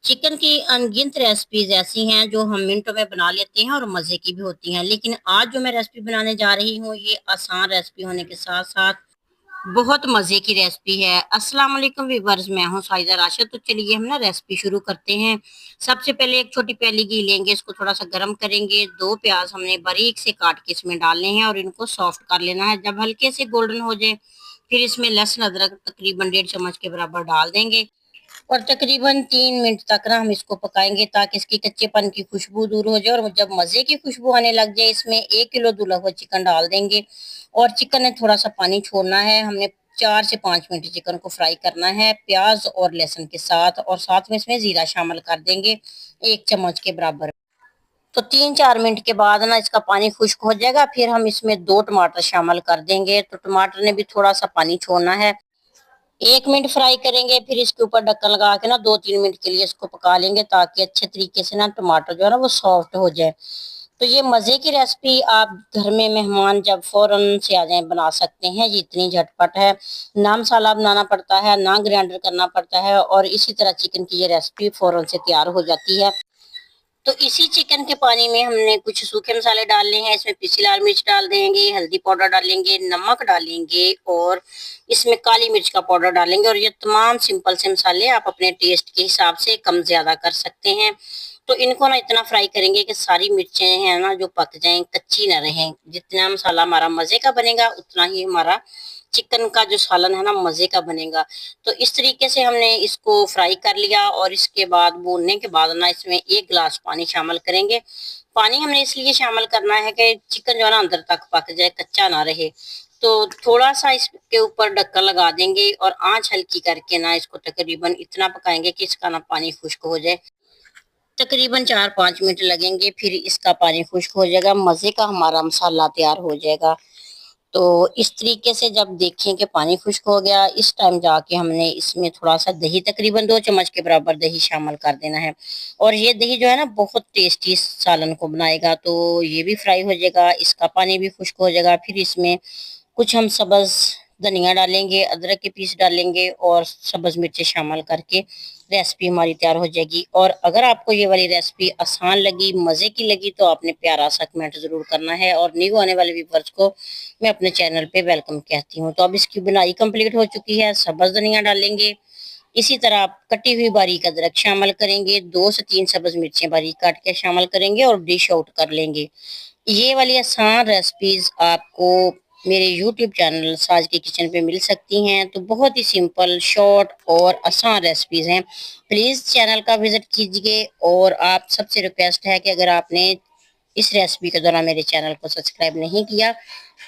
Chicken की अनगिनत recipes ऐसी हैं जो हम मिनटों में बना लेते हैं और मज़े की भी होती हैं। लेकिन आज जो मैं रेसिपी बनाने जा रही हूँ, ये आसान रेसिपी होने के साथ-साथ बहुत मज़े की रेसिपी है। अस्सलाम वालेकुम व्यूअर्स, मैं हूँ साहिदा राशिद। तो चलिए हम ना रेसिपी शुरू करते हैं। सबसे पहले एक छोटी प्याली घी लेंगे, इसको थोड़ा-सा गरम करेंगे। 2 प्याज़ हमने बारीक से काट के इसमें डालने हैं और इनको सॉफ्ट कर लेना है। जब हल्के से गोल्डन हो जाए, फिर इसमें लहसुन अदरक तकरीबन 1.5 चम्मच के बराबर डाल देंगे। और तकरीबन 3 मिनट तक ना हम इसको पकाएंगे ताकि इसकी कच्चेपन की खुशबू दूर हो जाए। और जब मज़े की खुशबू आने लग जाए, इसमें 1 किलो धुला हुआ चिकन डाल देंगे और चिकन ने थोड़ा-सा पानी छोड़ना है। हमने 4 से 5 मिनट चिकन को फ्राई करना है प्याज़ और लहसुन के साथ, और साथ में इसमें ज़ीरा शामिल कर देंगे 1 चम्मच के बराबर। तो 3-4 मिनट के बाद ना इसका पानी खुश्क हो जाएगा, फिर हम इसमें 2 टमाटर शामिल कर देंगे। तो टमाटर ने भी थोड़ा-सा पानी छोड़ना है। 1 मिनट फ्राई करेंगे, फिर इसके ऊपर ढक्कन लगा के ना 2-3 मिनट के लिए इसको पका लेंगे ताकि अच्छे तरीके से ना टमाटर जो है ना वो सॉफ्ट हो जाए। तो ये मज़े की रेसिपी आप घर में मेहमान जब फ़ौरन से आ जाएँ बना सकते हैं। ये इतनी झटपट है, ना मसाला बनाना पड़ता है, ना ग्राइंडर करना पड़ता है, और इसी तरह चिकन की ये रेसिपी फ़ौरन से तैयार हो जाती है। तो इसी चिकन के पानी में हमने कुछ सूखे मसाले डालने हैं। इसमें पिसी लाल मिर्च डाल देंगे, हल्दी पाउडर डालेंगे, नमक डालेंगे और इसमें काली मिर्च का पाउडर डालेंगे। और ये तमाम सिंपल से मसाले आप अपने टेस्ट के हिसाब से कम ज्यादा कर सकते हैं। तो इनको ना इतना फ्राई करेंगे कि सारी मिर्चें हैं ना जो पक जाएं, कच्ची ना रहें। जितना मसाला हमारा मजे का बनेगा, उतना ही हमारा चिकन का जो सालन है ना मजे का बनेगा। तो इस तरीके से हमने इसको फ्राई कर लिया और इसके बाद भूनने के बाद ना इसमें 1 गिलास पानी शामिल करेंगे। पानी हमने इसलिए शामिल करना है कि चिकन जो है ना अंदर तक पक जाए, कच्चा ना रहे। तो थोड़ा-सा इसके ऊपर ढक्कन लगा देंगे और आँच हल्की करके ना इसको तकरीबन इतना पकाएँगे कि इसका ना पानी खुश्क हो जाए। तकरीबन 4-5 मिनट लगेंगे, फिर इसका पानी खुश्क हो जाएगा, मज़े का हमारा मसाला तैयार हो जाएगा। तो इस तरीके से जब देखें कि पानी खुश्क हो गया, इस टाइम जाके हमने इसमें थोड़ा-सा दही, तकरीबन 2 चम्मच के बराबर दही शामिल कर देना है। और ये दही जो है ना बहुत टेस्टी सालन को बनाएगा। तो ये भी फ्राई हो जाएगा, इसका पानी भी खुश्क हो जाएगा। फिर इसमें कुछ हम सब्ज़ धनिया डालेंगे, अदरक के पीस डालेंगे और सब्ज़ मिर्चें शामिल करके रेसिपी हमारी तैयार हो जाएगी। और अगर आपको ये वाली रेसिपी आसान लगी, मज़े की लगी, तो आपने प्यारा सा कमेंट ज़रूर करना है। और न्यू आने वाले व्यूअर्स को मैं अपने चैनल पे वेलकम कहती हूँ। तो अब इसकी बुनाई कंप्लीट हो चुकी है। सब्ज़ धनिया डालेंगे, इसी तरह आप कटी हुई बारीक अदरक शामिल करेंगे, 2 से 3 सब्ज़ मिर्चें बारीक काट के शामिल करेंगे और डिश आउट कर लेंगे। ये वाली आसान रेसिपीज आपको मेरे यूट्यूब चैनल साज की किचन पे मिल सकती हैं। तो बहुत ही सिंपल, शॉर्ट और आसान रेसिपीज हैं। प्लीज़ चैनल का विजिट कीजिए। और आप सबसे रिक्वेस्ट है कि अगर आपने इस रेसिपी के दौरान मेरे चैनल को सब्सक्राइब नहीं किया,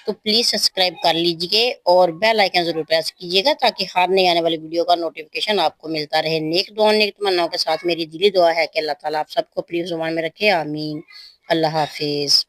तो प्लीज़ सब्सक्राइब कर लीजिए और बेल आइकन ज़रूर प्रेस कीजिएगा ताकि हर नई आने वाली वीडियो का नोटिफिकेशन आपको मिलता रहे। नेक दुआ नेक तमन्नाओं के साथ मेरी दिली दुआ है कि अल्लाह ताला आप सबको अपनी ज़ुबान में रखे। आमीन। अल्लाह हाफिज़।